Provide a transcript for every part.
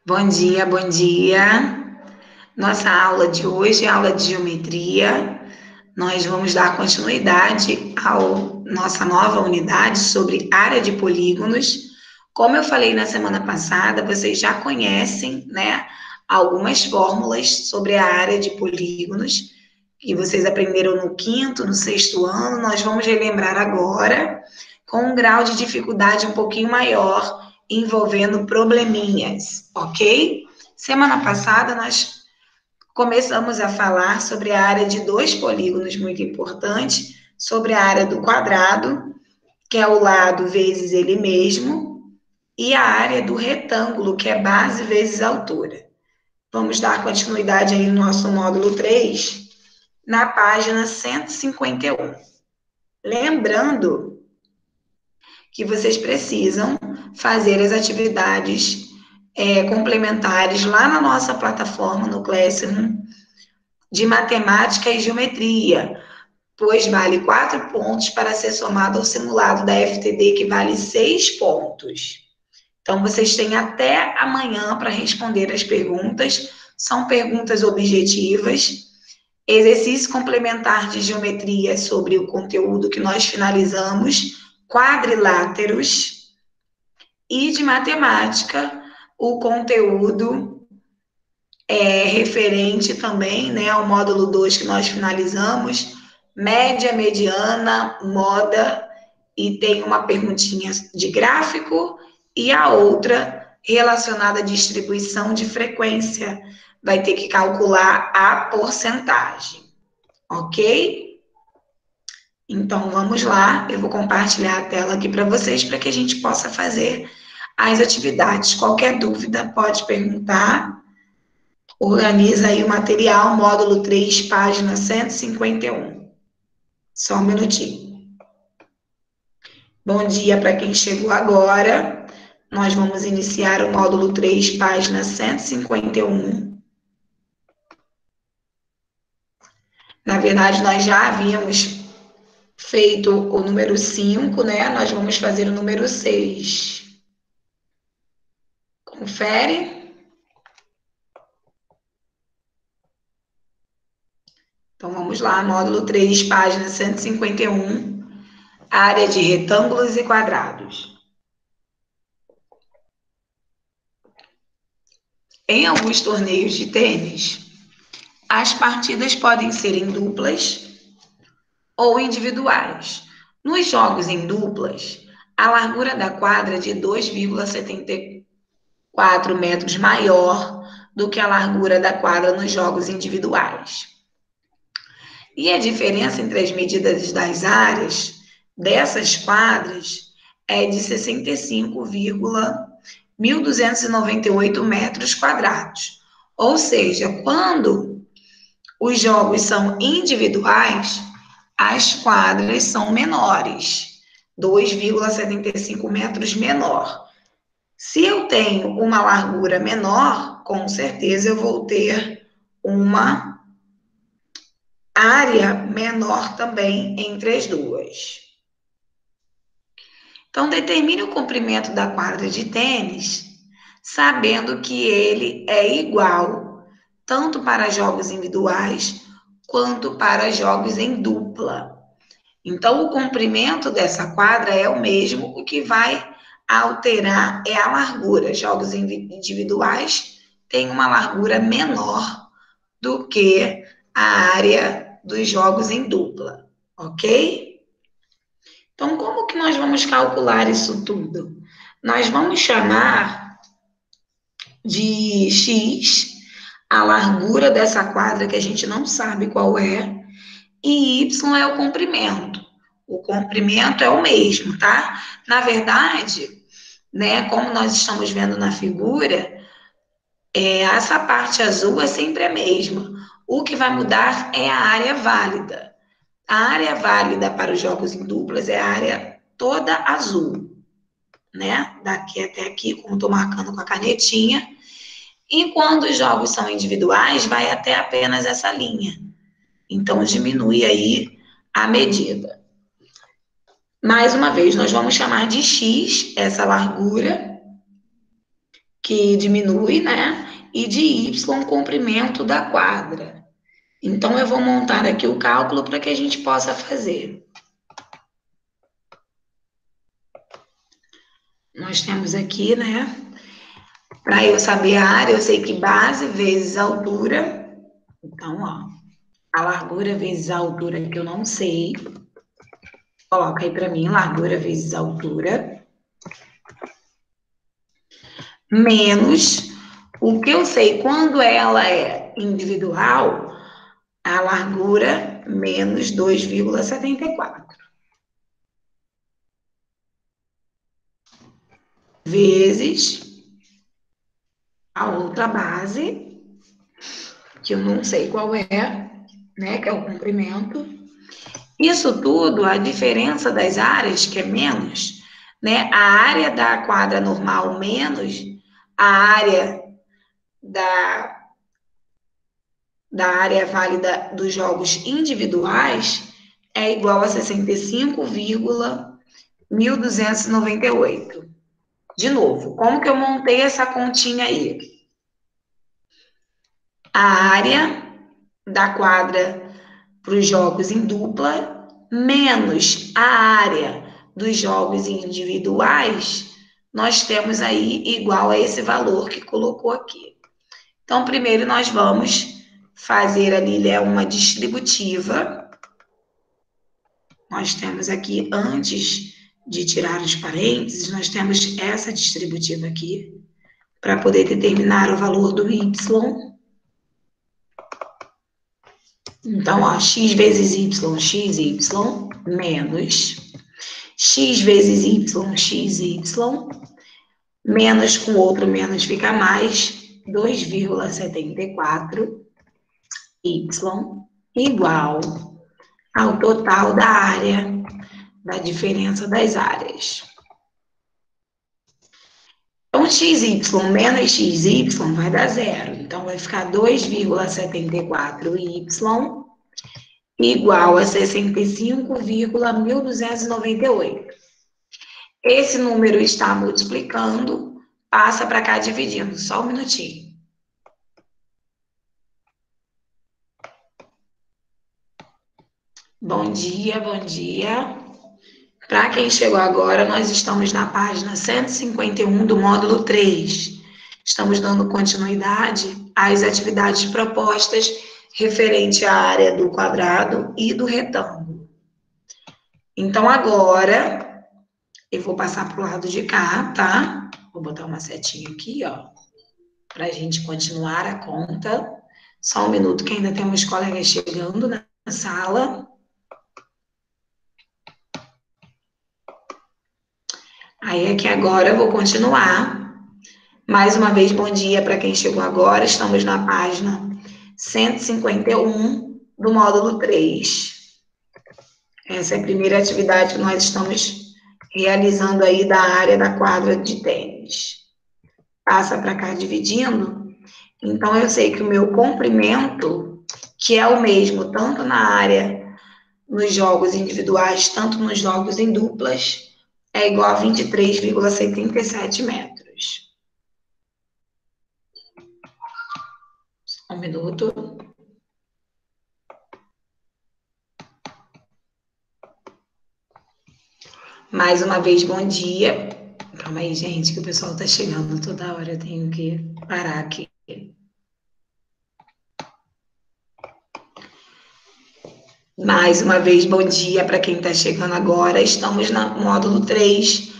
Bom dia, bom dia. Nossa aula de hoje é aula de geometria. Nós vamos dar continuidade à nossa nova unidade sobre área de polígonos. Como eu falei na semana passada, vocês já conhecem, né, algumas fórmulas sobre a área de polígonos que vocês aprenderam no quinto, no sexto ano. Nós vamos relembrar agora com um grau de dificuldade um pouquinho maior, envolvendo probleminhas, ok? Semana passada nós começamos a falar sobre a área de dois polígonos muito importantes, sobre a área do quadrado, que é o lado vezes ele mesmo, e a área do retângulo, que é base vezes altura. Vamos dar continuidade aí no nosso módulo 3, na página 151. Lembrando que vocês precisam fazer as atividades complementares lá na nossa plataforma, no Classroom, de matemática e geometria, pois vale 4 pontos para ser somado ao simulado da FTD, que vale 6 pontos. Então, vocês têm até amanhã para responder as perguntas. São perguntas objetivas. Exercício complementar de geometria sobre o conteúdo que nós finalizamos, quadriláteros, e de matemática, o conteúdo referente também, né, ao módulo 2 que nós finalizamos, média, mediana, moda, e tem uma perguntinha de gráfico e a outra relacionada à distribuição de frequência. Vai ter que calcular a porcentagem, ok? Então vamos lá, eu vou compartilhar a tela aqui para vocês para que a gente possa fazer as atividades. Qualquer dúvida pode perguntar. Organiza aí o material, módulo 3, página 151. Só um minutinho. Bom dia para quem chegou agora. Nós vamos iniciar o módulo 3, página 151. Na verdade, nós já havíamos feito o número 5, né? Nós vamos fazer o número 6. Confere. Então, vamos lá, módulo 3, página 151, área de retângulos e quadrados. Em alguns torneios de tênis, as partidas podem ser em duplas ou individuais. Nos jogos em duplas, a largura da quadra é de 2,74 metros maior do que a largura da quadra nos jogos individuais. E a diferença entre as medidas das áreas dessas quadras é de 65,1298 metros quadrados. Ou seja, quando os jogos são individuais, as quadras são menores, 2,75 metros menor. Se eu tenho uma largura menor, com certeza eu vou ter uma área menor também entre as duas. Então, determine o comprimento da quadra de tênis, sabendo que ele é igual tanto para jogos individuais quanto para jogos em dupla. Então, o comprimento dessa quadra é o mesmo, o que vai alterar é a largura. Jogos individuais têm uma largura menor do que a área dos jogos em dupla, ok? Então, como que nós vamos calcular isso tudo? Nós vamos chamar de x a largura dessa quadra, que a gente não sabe qual é, e y é o comprimento. O comprimento é o mesmo, tá? Na verdade, né, como nós estamos vendo na figura, essa parte azul é sempre a mesma. O que vai mudar é a área válida. A área válida para os jogos em duplas é a área toda azul, né? Daqui até aqui, como estou marcando com a canetinha. E quando os jogos são individuais, vai até apenas essa linha. Então, diminui aí a medida. Mais uma vez, nós vamos chamar de x essa largura que diminui, né? E de y, comprimento da quadra. Então, eu vou montar aqui o cálculo para que a gente possa fazer. Nós temos aqui, né? Para eu saber a área, eu sei que base vezes altura. Então, ó, a largura vezes a altura que eu não sei. Coloca aí para mim, largura vezes altura. Menos o que eu sei quando ela é individual, a largura menos 2,74. Vezes a outra base, que eu não sei qual é, né, que é o comprimento. Isso tudo, a diferença das áreas, que é menos, né, a área da quadra normal menos a área da área válida dos jogos individuais é igual a 65,1298. De novo, como que eu montei essa continha aí? A área da quadra para os jogos em dupla, menos a área dos jogos individuais, nós temos aí igual a esse valor que colocou aqui. Então, primeiro nós vamos fazer ali, né, uma distributiva. Nós temos aqui, antes de tirar os parênteses, nós temos essa distributiva aqui, para poder determinar o valor do y. Então, ó, x vezes y, xy, menos x vezes y, xy, menos com outro menos fica mais, 2,74 y igual ao total da área, da diferença das áreas. Então, xy menos xy vai dar zero. Então, vai ficar 2,74y igual a 65,1298. Esse número está multiplicando, passa para cá dividindo. Só um minutinho. Bom dia, bom dia. Para quem chegou agora, nós estamos na página 151 do módulo 3. Estamos dando continuidade às atividades propostas referente à área do quadrado e do retângulo. Então, agora, eu vou passar para o lado de cá, tá? Vou botar uma setinha aqui, ó, para a gente continuar a conta. Só um minuto que ainda temos colegas chegando na sala. Aí aqui agora eu vou continuar. Mais uma vez, bom dia para quem chegou agora. Estamos na página 151 do módulo 3. Essa é a primeira atividade que nós estamos realizando aí da área da quadra de tênis. Passa para cá dividindo. Então, eu sei que o meu comprimento, que é o mesmo tanto na área nos jogos individuais, tanto nos jogos em duplas, é igual a 23,77 metros. Um minuto. Mais uma vez, bom dia. Calma aí, gente, que o pessoal está chegando toda hora. Eu tenho que parar aqui. Mais uma vez, bom dia para quem está chegando agora. Estamos no módulo 3,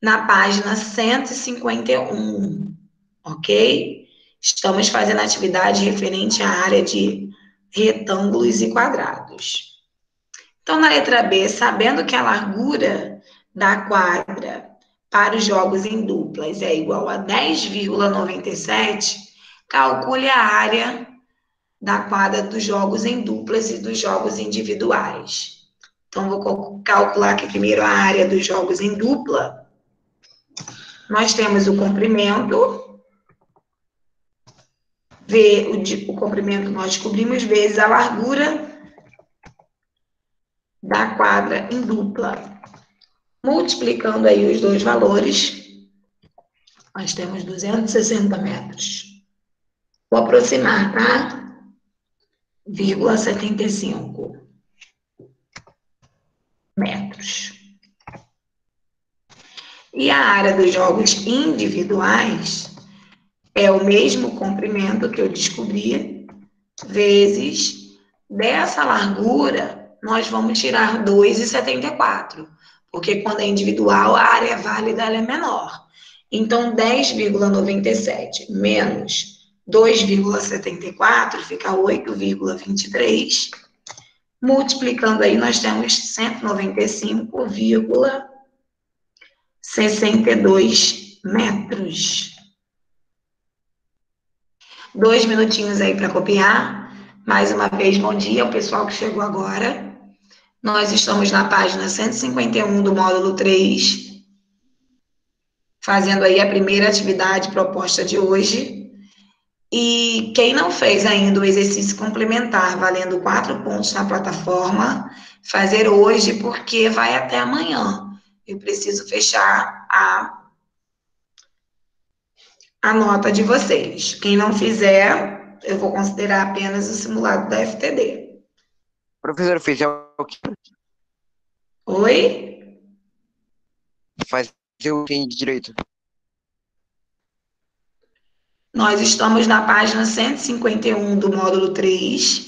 na página 151, ok? Estamos fazendo atividade referente à área de retângulos e quadrados. Então, na letra B, sabendo que a largura da quadra para os jogos em duplas é igual a 10,97, calcule a área da quadra dos jogos em duplas e dos jogos individuais. Então, vou calcular aqui primeiro a área dos jogos em dupla. Nós temos o comprimento, o comprimento nós descobrimos, vezes a largura da quadra em dupla. Multiplicando aí os dois valores, Nós temos 260 metros. Vou aproximar, tá? 0,75 metros. E a área dos jogos individuais é o mesmo comprimento que eu descobri, vezes dessa largura, nós vamos tirar 2,74, porque quando é individual, a área válida ela é menor. Então, 10,97 menos 2,74 fica 8,23. Multiplicando aí, nós temos 195,62 metros. 2 minutinhos aí para copiar. Mais uma vez, bom dia ao pessoal que chegou agora. Nós estamos na página 151 do módulo 3, fazendo aí a primeira atividade proposta de hoje. E quem não fez ainda o exercício complementar, valendo 4 pontos na plataforma, fazer hoje, porque vai até amanhã. Eu preciso fechar a nota de vocês. Quem não fizer, eu vou considerar apenas o simulado da FTD. Professor, fez o que? Oi? Fazer o que de direito? Nós estamos na página 151 do módulo 3.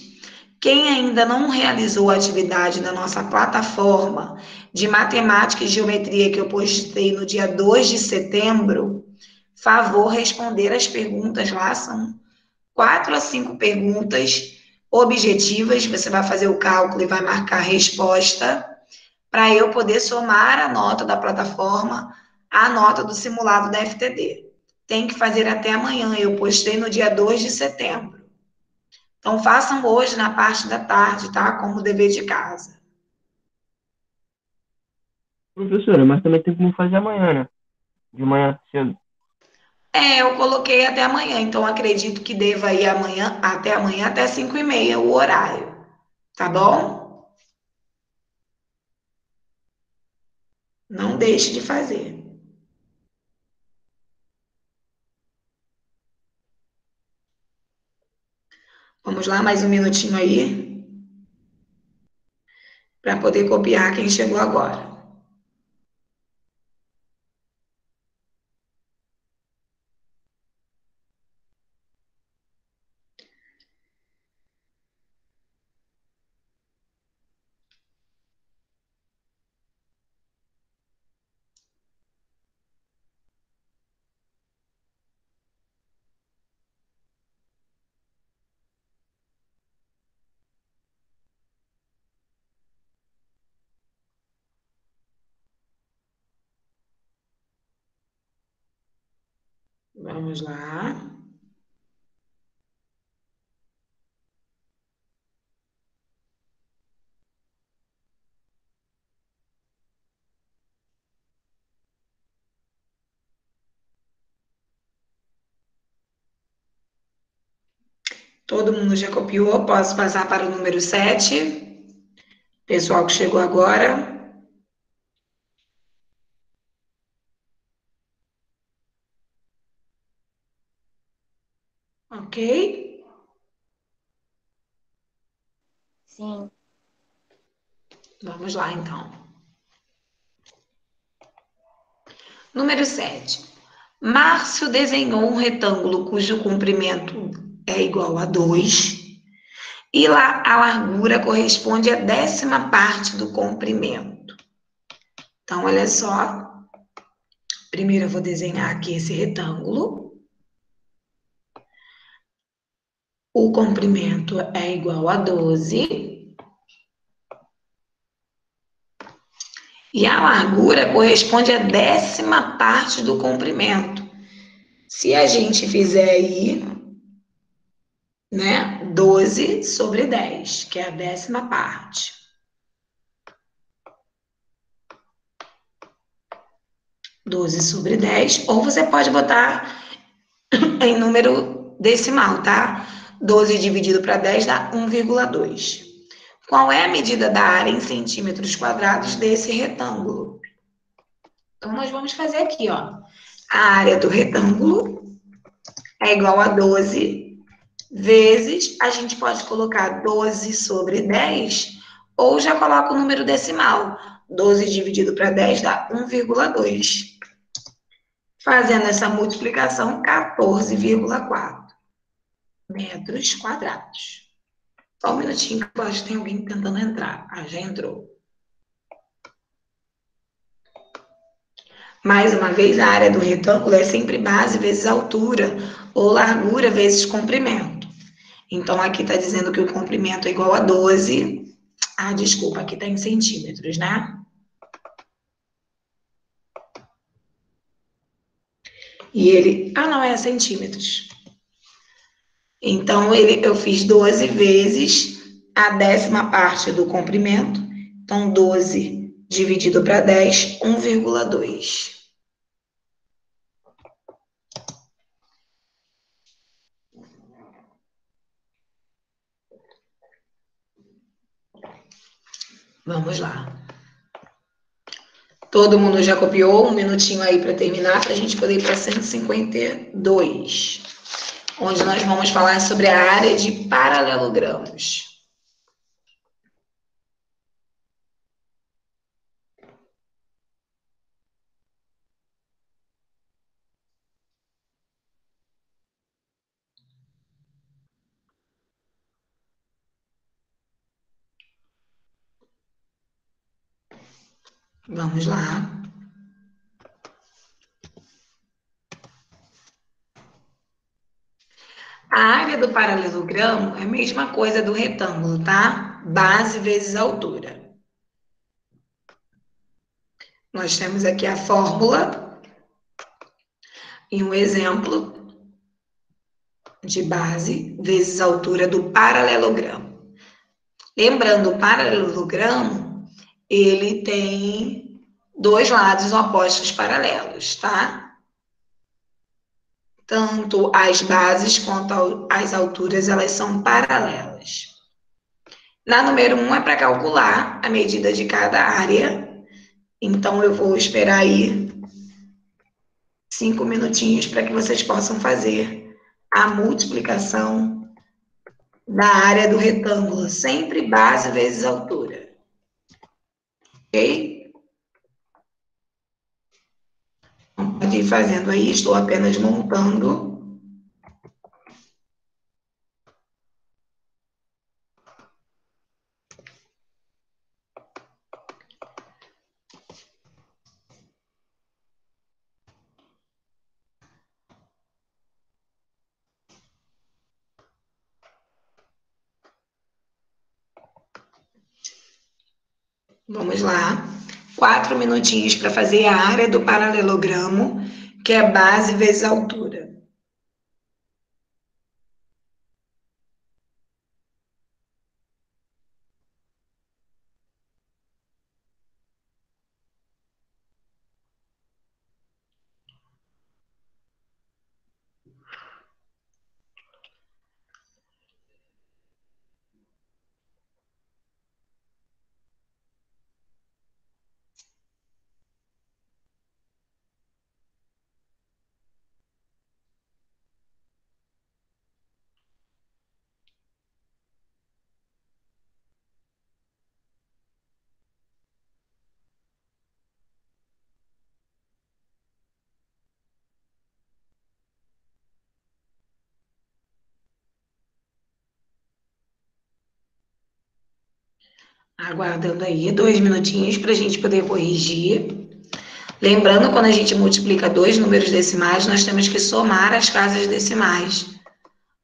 Quem ainda não realizou a atividade na nossa plataforma de matemática e geometria que eu postei no dia 2 de setembro, favor responder as perguntas lá, são 4 a 5 perguntas objetivas, você vai fazer o cálculo e vai marcar a resposta, para eu poder somar a nota da plataforma à nota do simulado da FTD. Tem que fazer até amanhã, eu postei no dia 2 de setembro. Então, façam hoje na parte da tarde, tá? Como dever de casa. Professora, mas também tem como fazer amanhã, né? De manhã cedo. Eu coloquei até amanhã, então acredito que deva ir amanhã, até 5h30 o horário. Tá bom? Não deixe de fazer. Vamos lá, mais um minutinho aí, para poder copiar quem chegou agora. Vamos lá. Todo mundo já copiou? Posso passar para o número 7? Pessoal que chegou agora. Ok? Sim. Vamos lá, então. Número 7. Márcio desenhou um retângulo cujo comprimento é igual a 2 e lá a largura corresponde à 10ª parte do comprimento. Então, olha só. Primeiro eu vou desenhar aqui esse retângulo. O comprimento é igual a 12. E a largura corresponde à 10ª parte do comprimento. Se a gente fizer aí, né, 12 sobre 10, que é a 10ª parte. 12 sobre 10, ou você pode botar em número decimal, tá? 12 dividido para 10 dá 1,2. Qual é a medida da área em centímetros quadrados desse retângulo? Então, nós vamos fazer aqui, ó. A área do retângulo é igual a 12 vezes, a gente pode colocar 12 sobre 10, ou já coloca o número decimal. 12 dividido para 10 dá 1,2. Fazendo essa multiplicação, 14,4 metros quadrados. Só um minutinho que eu acho que tem alguém tentando entrar. Ah, já entrou. Mais uma vez, a área do retângulo é sempre base vezes altura, ou largura vezes comprimento. Então, aqui está dizendo que o comprimento é igual a 12. Ah, desculpa, aqui está em centímetros, né? E ele... Ah, não, é centímetros. Então, eu fiz 12 vezes a 10ª parte do comprimento. Então, 12 dividido para 10, 1,2. Vamos lá. Todo mundo já copiou? Um minutinho aí para terminar, para a gente poder ir para 152, onde nós vamos falar sobre a área de paralelogramos. Vamos lá. A área do paralelogramo é a mesma coisa do retângulo, tá? Base vezes altura. Nós temos aqui a fórmula e um exemplo de base vezes altura do paralelogramo. Lembrando, o paralelogramo, ele tem dois lados opostos paralelos, tá? Tanto as bases quanto as alturas, elas são paralelas. Na número 1 é para calcular a medida de cada área. Então, eu vou esperar aí 5 minutinhos para que vocês possam fazer a multiplicação da área do retângulo, sempre base vezes altura. Ok? Então, pode ir fazendo aí, estou apenas montando. Vamos lá. 4 minutinhos para fazer a área do paralelogramo, que é base vezes altura. Aguardando aí 2 minutinhos para a gente poder corrigir. Lembrando, quando a gente multiplica dois números decimais, nós temos que somar as casas decimais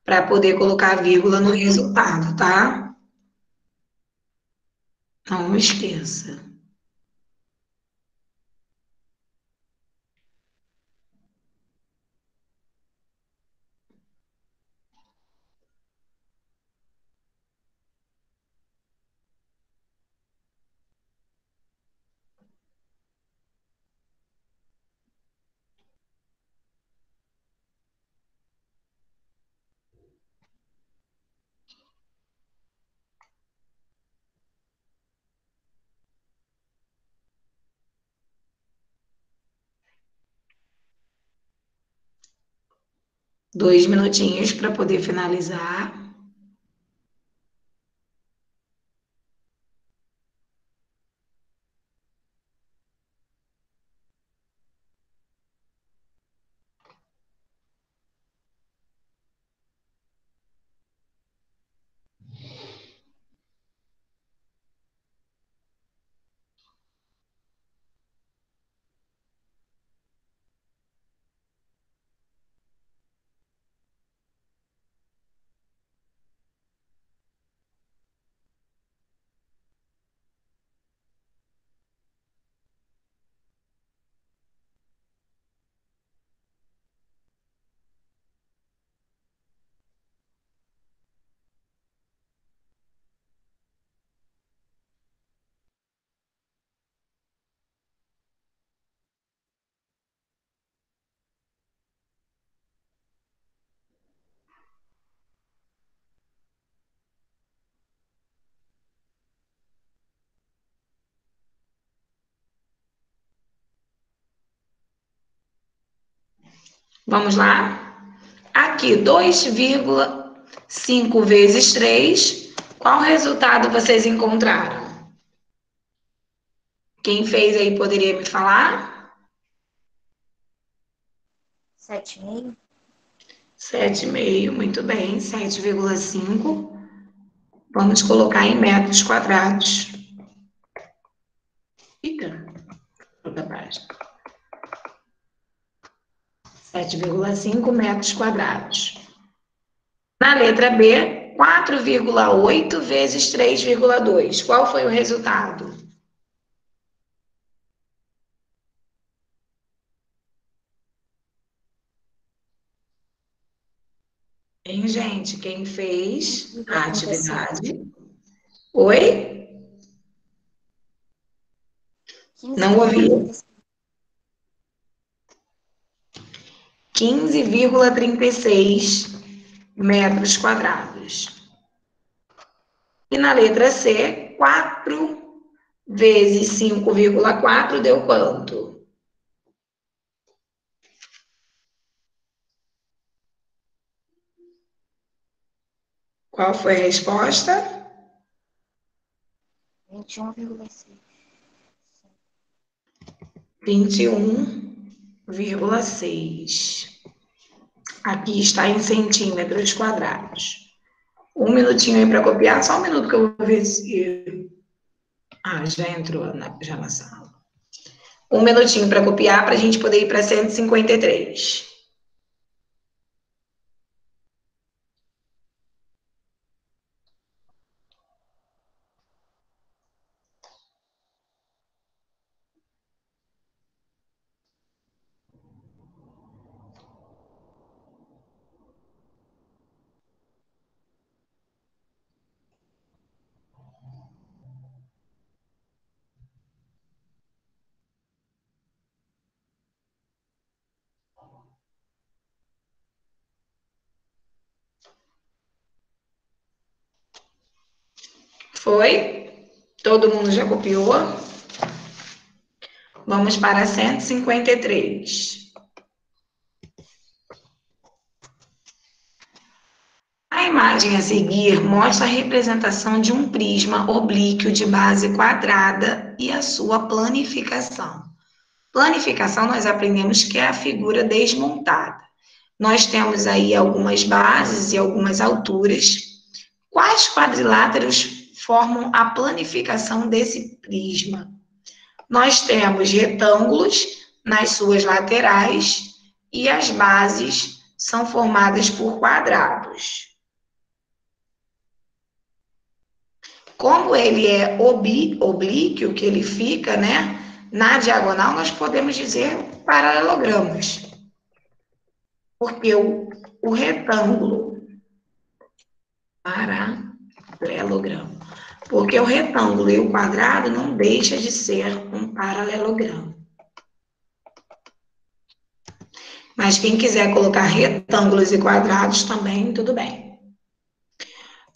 para poder colocar a vírgula no resultado, tá? Não esqueça. 2 minutinhos para poder finalizar. Vamos lá? Aqui, 2,5 vezes 3. Qual resultado vocês encontraram? Quem fez aí poderia me falar? 7,5. 7,5, muito bem. 7,5. Vamos colocar em metros quadrados. Eita, outra página. 7,5 metros quadrados. Na letra B, 4,8 vezes 3,2. Qual foi o resultado? Hein, gente? Quem fez a atividade? Oi? Não ouvi. 15,36 metros quadrados. E na letra C, 4 vezes 5,4 deu quanto? Qual foi a resposta? 21,6. 21,6. Aqui está em centímetros quadrados. 1 minutinho aí para copiar, só 1 minuto que eu vou ver se... Ah, já entrou já na sala. 1 minutinho para copiar, para a gente poder ir para 153. Foi? Todo mundo já copiou? Vamos para 153. A imagem a seguir mostra a representação de um prisma oblíquo de base quadrada e a sua planificação. Planificação, nós aprendemos que é a figura desmontada. Nós temos aí algumas bases e algumas alturas. Quais quadriláteros formam a planificação desse prisma? Nós temos retângulos nas suas laterais e as bases são formadas por quadrados. Como ele é oblíquo, que ele fica, né, na diagonal, nós podemos dizer paralelogramas. Porque o retângulo, paralelogramo. Porque o retângulo e o quadrado não deixa de ser um paralelogramo. Mas quem quiser colocar retângulos e quadrados também, tudo bem.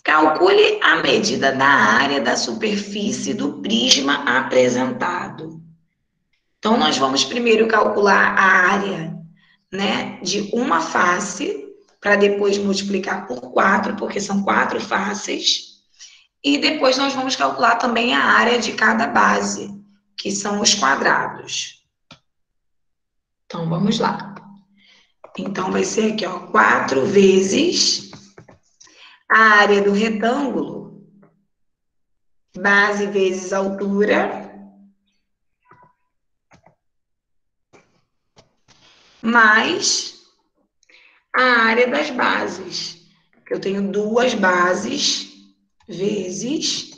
Calcule a medida da área da superfície do prisma apresentado. Então, nós vamos primeiro calcular a área, né, de uma face para depois multiplicar por 4, porque são 4 faces. E depois nós vamos calcular também a área de cada base, que são os quadrados. Então, vamos lá. Então, vai ser aqui, ó, 4 vezes a área do retângulo, base vezes altura, mais a área das bases. Eu tenho 2 bases vezes,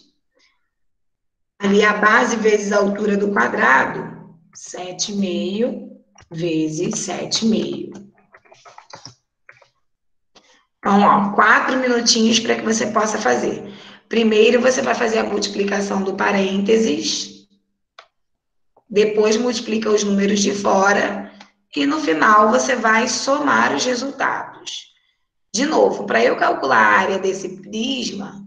ali a base vezes a altura do quadrado, 7,5 vezes 7,5. Então, ó, 4 minutinhos para que você possa fazer. Primeiro, você vai fazer a multiplicação do parênteses, depois multiplica os números de fora, e no final você vai somar os resultados. De novo, para eu calcular a área desse prisma,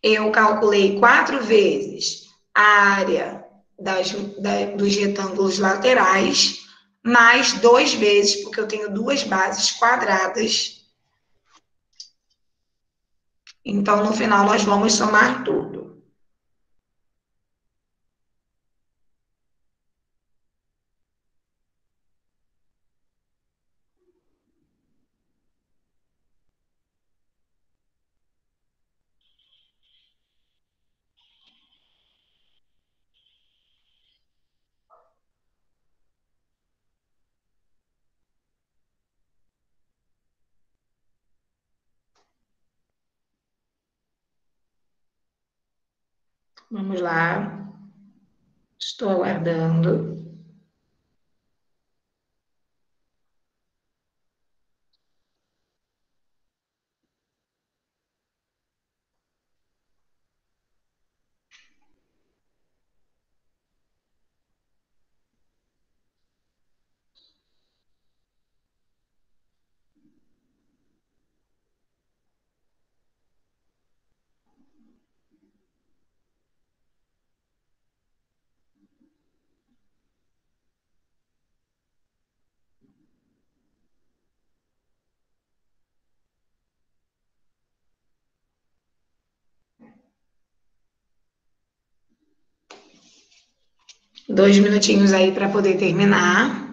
eu calculei 4 vezes a área dos retângulos laterais, mais 2 vezes, porque eu tenho 2 bases quadradas. Então, no final, nós vamos somar tudo. Vamos lá. Estou aguardando. Dois minutinhos aí para poder terminar.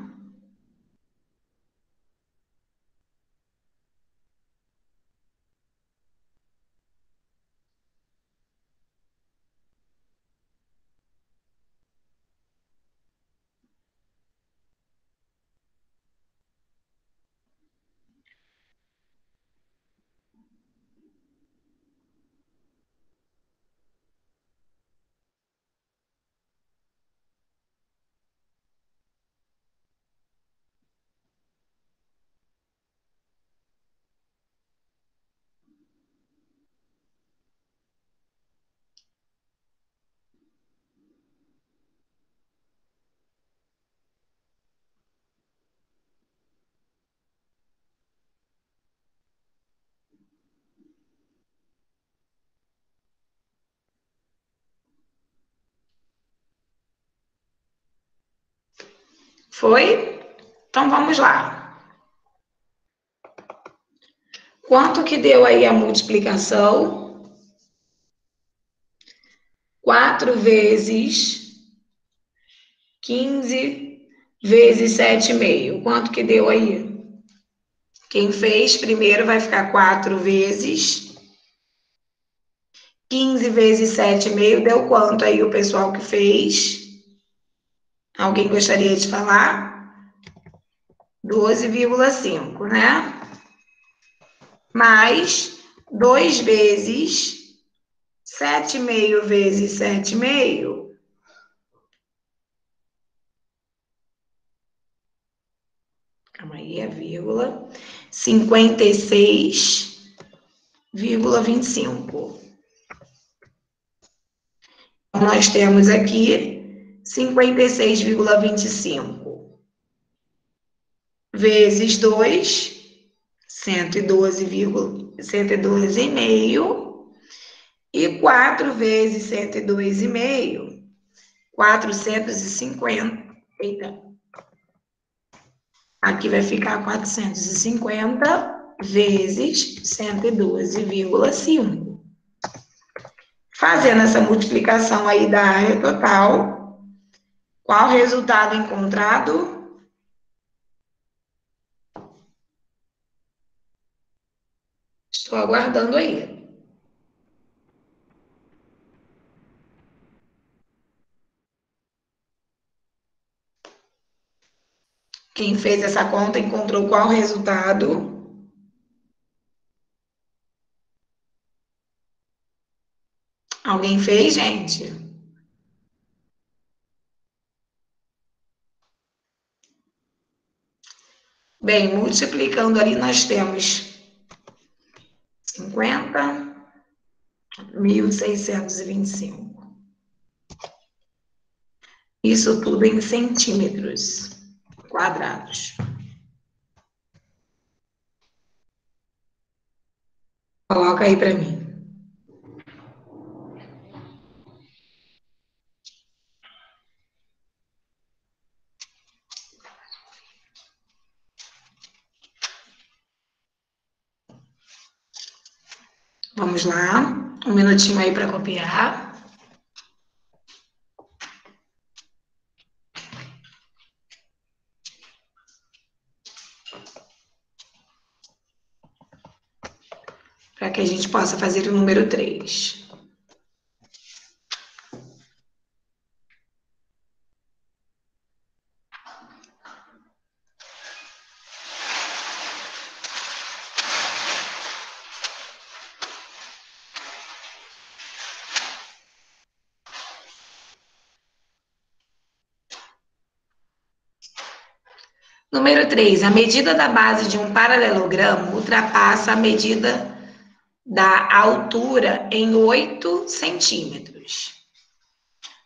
Foi? Então, vamos lá. Quanto que deu aí a multiplicação? 4 vezes 15 vezes 7,5. Quanto que deu aí? Quem fez primeiro vai ficar 4 vezes 15 vezes 7,5. Deu quanto aí o pessoal que fez? Alguém gostaria de falar? 12,5, né? Mais 2 vezes 7,5 vezes 7,5. Calma aí, a vírgula. 56,25. Então, nós temos aqui 56,25 vezes 2, 112,5, e 4 vezes 102,5, 450. Eita. Aqui vai ficar 450 vezes 112,5. Fazendo essa multiplicação aí da área total, qual o resultado encontrado? Estou aguardando aí. Quem fez essa conta encontrou qual resultado? Alguém fez, gente? Bem, multiplicando ali, nós temos 50.625. Isso tudo em centímetros quadrados. Coloca aí para mim. Vamos lá, um minutinho aí para copiar. Para que a gente possa fazer o número 3. Número 3, a medida da base de um paralelogramo ultrapassa a medida da altura em 8 centímetros.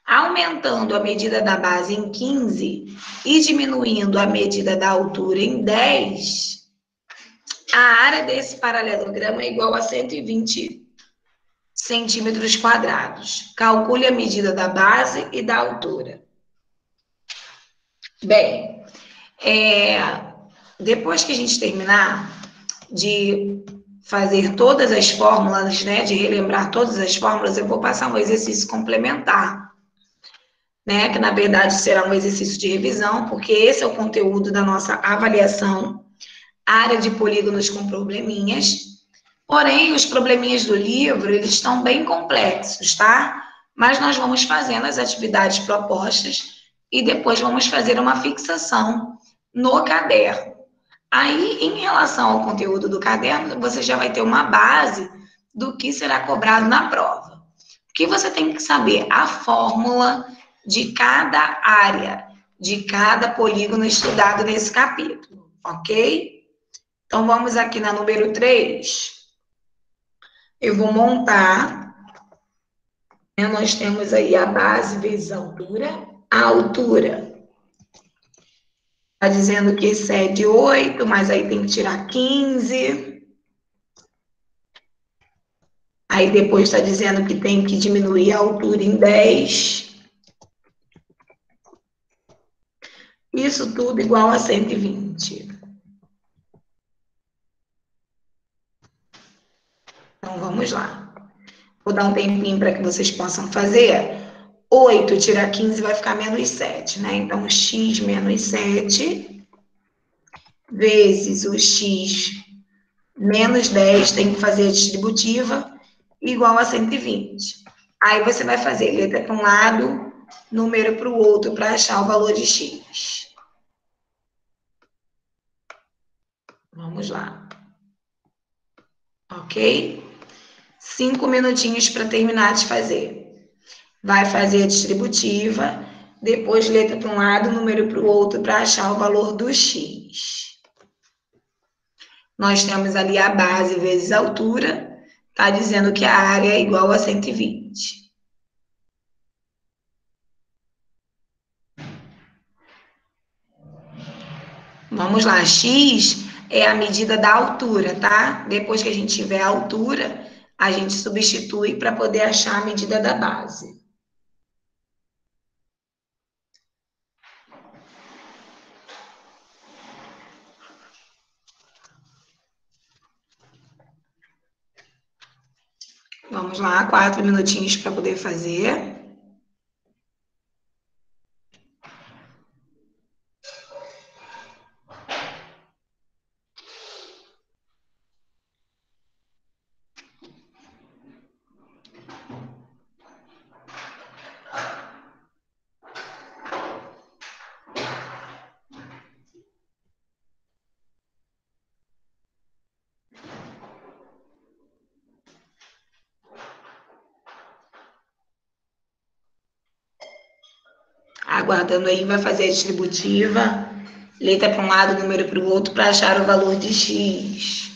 Aumentando a medida da base em 15 e diminuindo a medida da altura em 10, a área desse paralelogramo é igual a 120 centímetros quadrados. Calcule a medida da base e da altura. Bem, depois que a gente terminar de fazer todas as fórmulas, né, de relembrar todas as fórmulas, eu vou passar um exercício complementar, né, que na verdade será um exercício de revisão, porque esse é o conteúdo da nossa avaliação, área de polígonos com probleminhas. Porém, os probleminhas do livro, eles estão bem complexos, tá? Mas nós vamos fazendo as atividades propostas e depois vamos fazer uma fixação no caderno. Aí, em relação ao conteúdo do caderno, você já vai ter uma base do que será cobrado na prova. O que você tem que saber? A fórmula de cada área, de cada polígono estudado nesse capítulo, ok? Então, vamos aqui na número 3. Eu vou montar, né? Nós temos aí a base vezes a altura. A altura está dizendo que excede 8, mas aí tem que tirar 15. Aí depois está dizendo que tem que diminuir a altura em 10. Isso tudo igual a 120. Então, vamos lá. Vou dar um tempinho para que vocês possam fazer. 8 tirar 15 vai ficar menos 7, né? Então, x menos 7 vezes o x menos 10, tem que fazer a distributiva, igual a 120. Aí você vai fazer letra para um lado, número para o outro, para achar o valor de x. Vamos lá. Ok? 5 minutinhos para terminar de fazer. Vai fazer a distributiva, depois letra para um lado, número para o outro, para achar o valor do x. Nós temos ali a base vezes a altura, está dizendo que a área é igual a 120. Vamos lá, x é a medida da altura, tá? Depois que a gente tiver a altura, a gente substitui para poder achar a medida da base. Vamos lá, 4 minutinhos para poder fazer. Aguardando aí, vai fazer a distributiva. Letra para um lado, número para o outro, para achar o valor de x.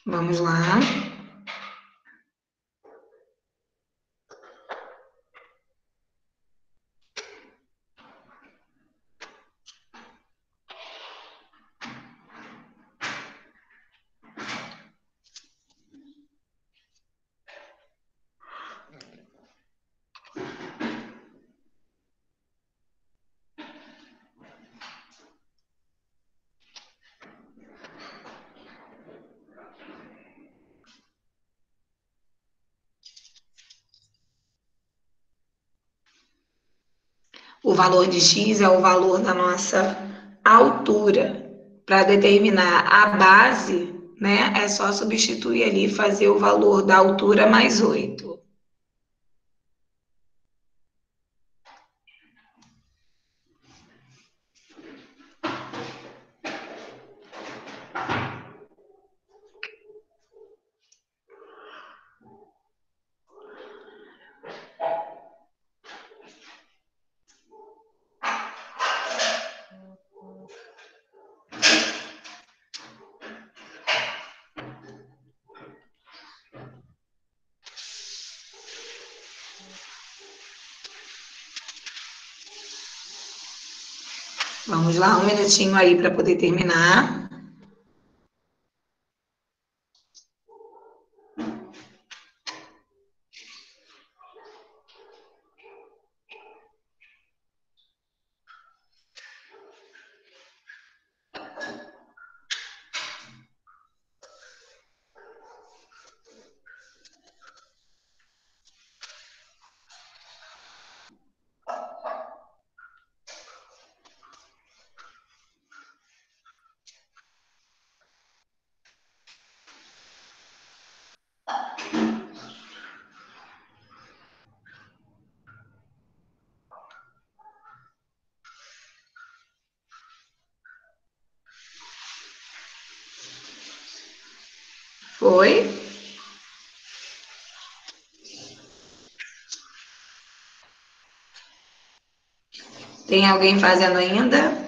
Vamos lá. O valor de x é o valor da nossa altura. Para determinar a base, né, é só substituir ali, fazer o valor da altura mais 8. Vamos lá, um minutinho aí para poder terminar. Foi? Tem alguém fazendo ainda?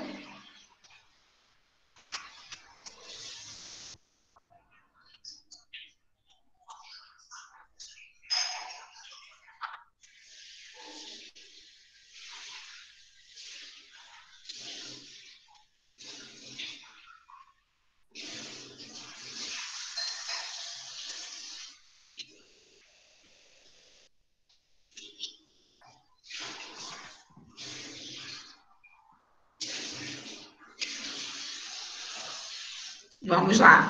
Vamos lá.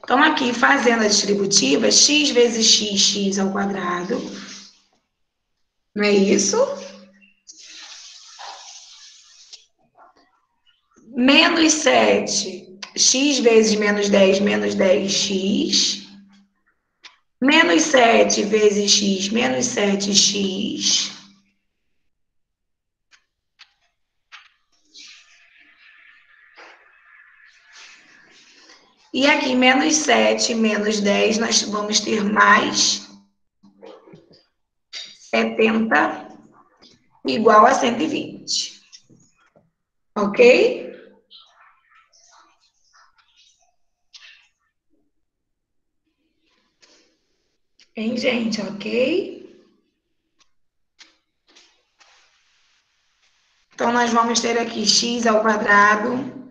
Então, aqui, fazendo a distributiva, x vezes x, x ao quadrado. Não é isso? Menos 7, x vezes menos 10, x. Menos 7 vezes x, menos 7x. E aqui, menos 7, menos 10, nós vamos ter mais 70 igual a 120. Ok? Hein, gente? Ok? Então, nós vamos ter aqui x ao quadrado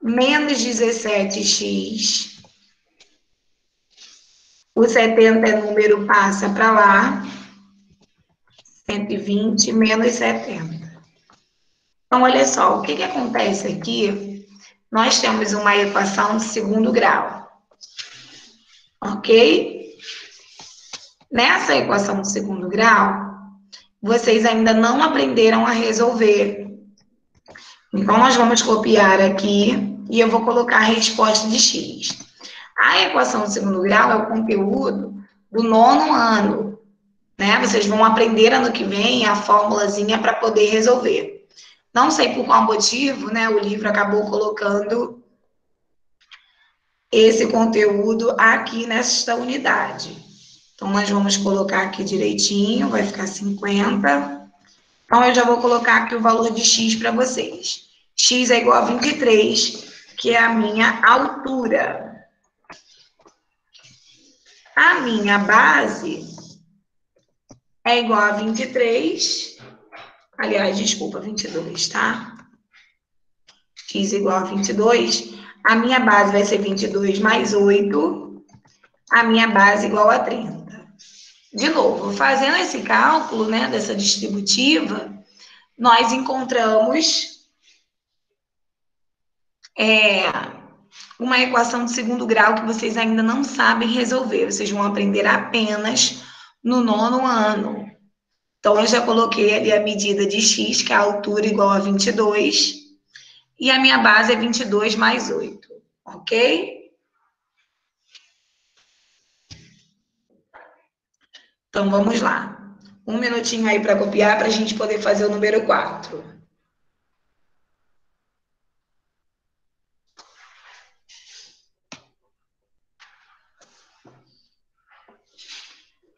menos 17x. O 70 é número, passa para lá. 120 menos 70. Então, olha só, o que acontece aqui? Nós temos uma equação de segundo grau, ok? Nessa equação de segundo grau, vocês ainda não aprenderam a resolver. Então, nós vamos copiar aqui e eu vou colocar a resposta de x. A equação de segundo grau é o conteúdo do nono ano, né? Vocês vão aprender ano que vem a formulazinha para poder resolver. Não sei por qual motivo, né? O livro acabou colocando esse conteúdo aqui nesta unidade. Então, nós vamos colocar aqui direitinho, vai ficar 50. Então, eu já vou colocar aqui o valor de x para vocês. X é igual a 23, que é a minha altura. A minha base é igual a 23. Aliás, desculpa, 22, tá? X igual a 22. A minha base vai ser 22 mais 8. A minha base igual a 30. De novo, fazendo esse cálculo, né, dessa distributiva, nós encontramos uma equação de segundo grau que vocês ainda não sabem resolver. Vocês vão aprender apenas no nono ano. Então, eu já coloquei ali a medida de x, que é a altura igual a 22, e a minha base é 22 mais 8, ok? Então, vamos lá. Um minutinho aí para copiar, para a gente poder fazer o número 4.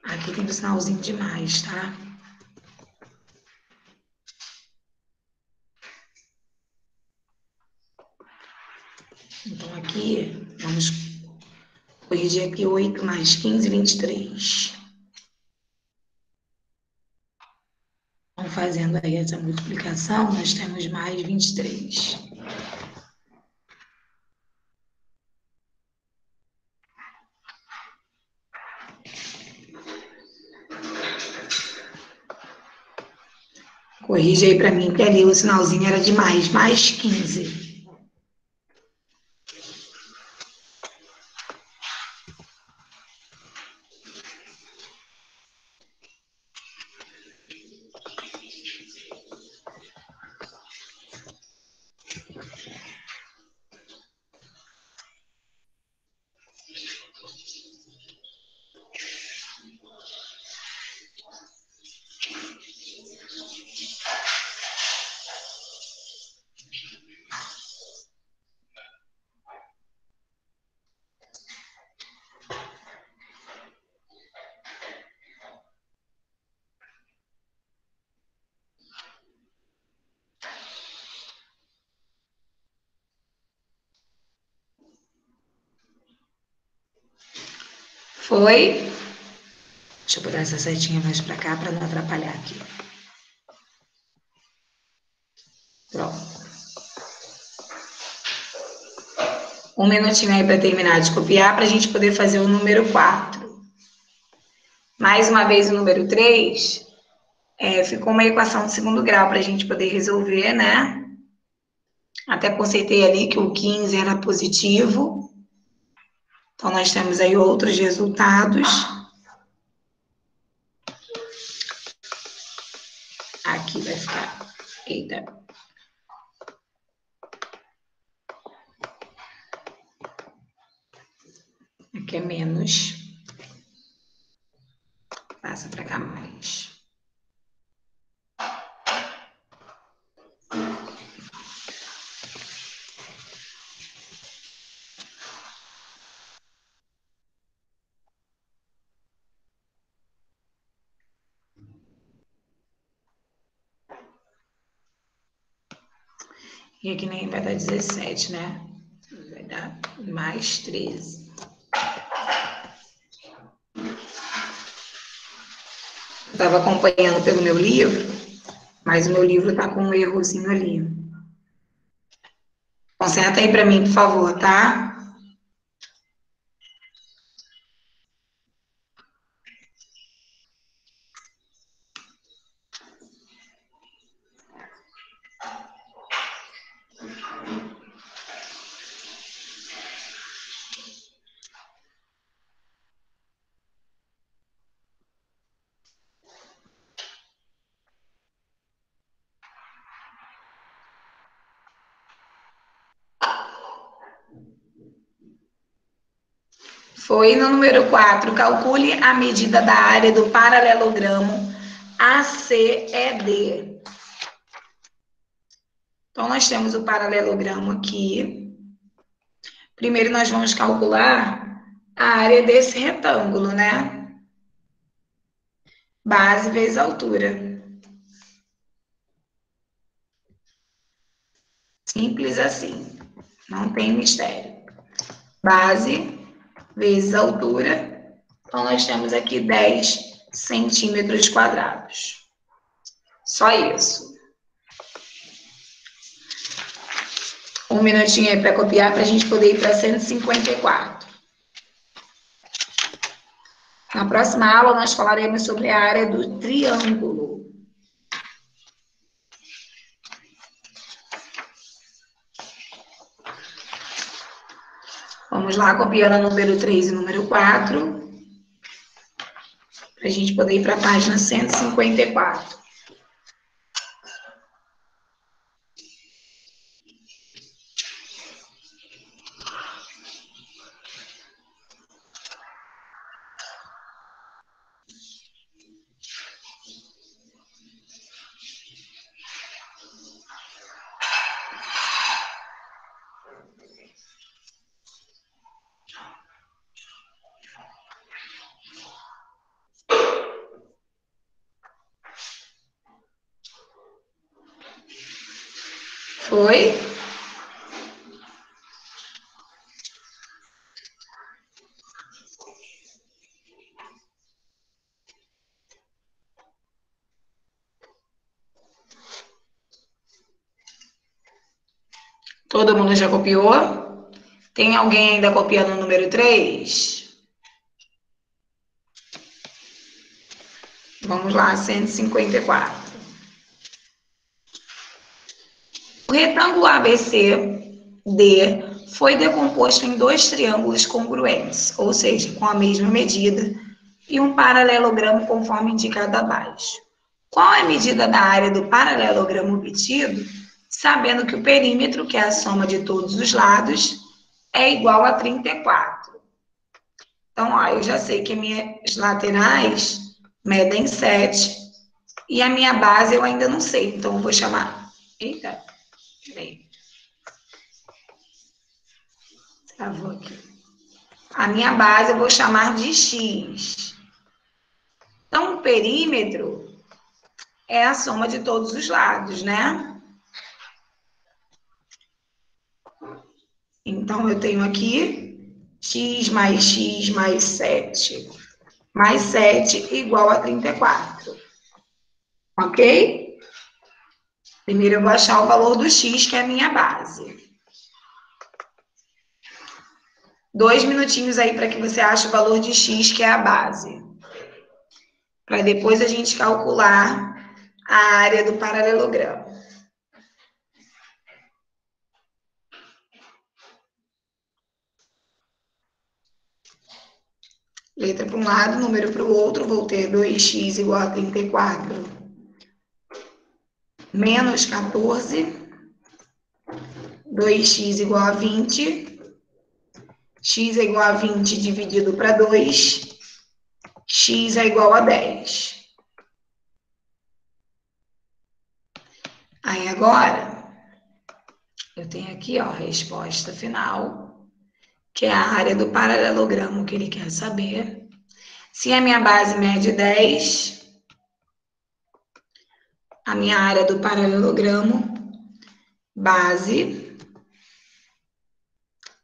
Aqui tem um sinalzinho demais, tá? Então, aqui, vamos corrigir aqui 8 mais 15, 23. Então, fazendo aí essa multiplicação, nós temos mais 23. Corrige aí para mim, que ali o sinalzinho era de mais 15. Foi? Deixa eu botar essa setinha mais para cá para não atrapalhar aqui. Pronto. Um minutinho aí para terminar de copiar, para a gente poder fazer o número 4. Mais uma vez o número 3, ficou uma equação de segundo grau para a gente poder resolver, né? Até consertei ali que o 15 era positivo. Então, nós temos aí outros resultados. Aqui vai ficar... Eita. Aqui é menos. Passa para cá mais. E aqui nem vai dar 17, né? Vai dar mais 13. estava acompanhando pelo meu livro, mas o meu livro está com um errozinho ali. Conserta aí para mim, por favor, tá? Foi no número 4. Calcule a medida da área do paralelogramo ACED. Então, nós temos o paralelogramo aqui. Primeiro, nós vamos calcular a área desse retângulo, né? Base vezes altura. Simples assim. Não tem mistério. Base vezes altura. Então, nós temos aqui 10 centímetros quadrados. Só isso. Um minutinho aí para copiar, para a gente poder ir para 154. Na próxima aula, nós falaremos sobre a área do triângulo. Vamos lá, copiando o número 3 e o número 4, para a gente poder ir para a página 154. Foi? Todo mundo já copiou? Tem alguém ainda copiando o número 3? Vamos lá, 154. O retângulo ABCD foi decomposto em 2 triângulos congruentes, ou seja, com a mesma medida, e um paralelogramo conforme indicado abaixo. Qual é a medida da área do paralelogramo obtido, sabendo que o perímetro, que é a soma de todos os lados, é igual a 34? Então, ó, eu já sei que minhas laterais medem 7, e a minha base eu ainda não sei, então eu vou chamar... Eita, peraí. Travou aqui. A minha base eu vou chamar de X. Então, o perímetro é a soma de todos os lados, né? Então, eu tenho aqui X mais 7, mais 7 igual a 34. Ok? Primeiro eu vou achar o valor do X, que é a minha base. 2 minutinhos aí para que você ache o valor de X, que é a base. Para depois a gente calcular a área do paralelogramo. Letra para um lado, número para o outro, vou ter 2x igual a 34 menos 14, 2x igual a 20, x é igual a 20 dividido para 2, x é igual a 10. Aí agora, eu tenho aqui, ó, a resposta final, que é a área do paralelogramo que ele quer saber. Se a minha base mede 10, a minha área do paralelogramo, base,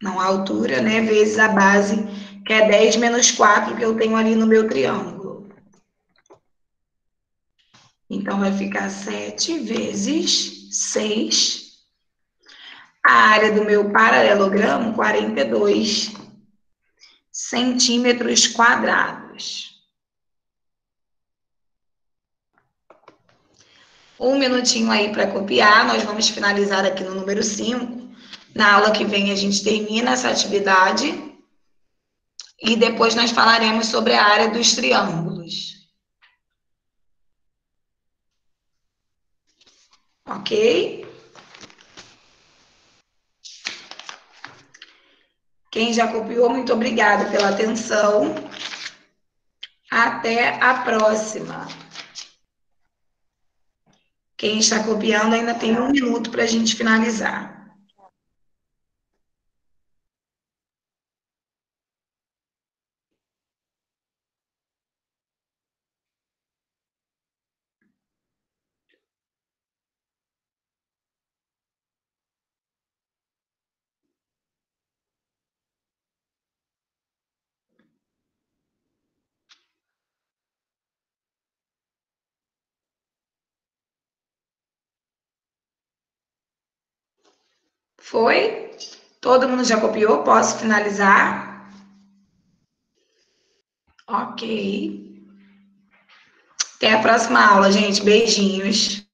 não a altura, né, vezes a base, que é 10 menos 4 que eu tenho ali no meu triângulo. Então, vai ficar 7 vezes 6. A área do meu paralelogramo, 42 centímetros quadrados. Um minutinho aí para copiar, nós vamos finalizar aqui no número 5. Na aula que vem a gente termina essa atividade e depois nós falaremos sobre a área dos triângulos. Ok? Quem já copiou, muito obrigada pela atenção. Até a próxima. Quem está copiando ainda tem 1 minuto para a gente finalizar. Foi? Todo mundo já copiou? Posso finalizar? Ok. Até a próxima aula, gente. Beijinhos.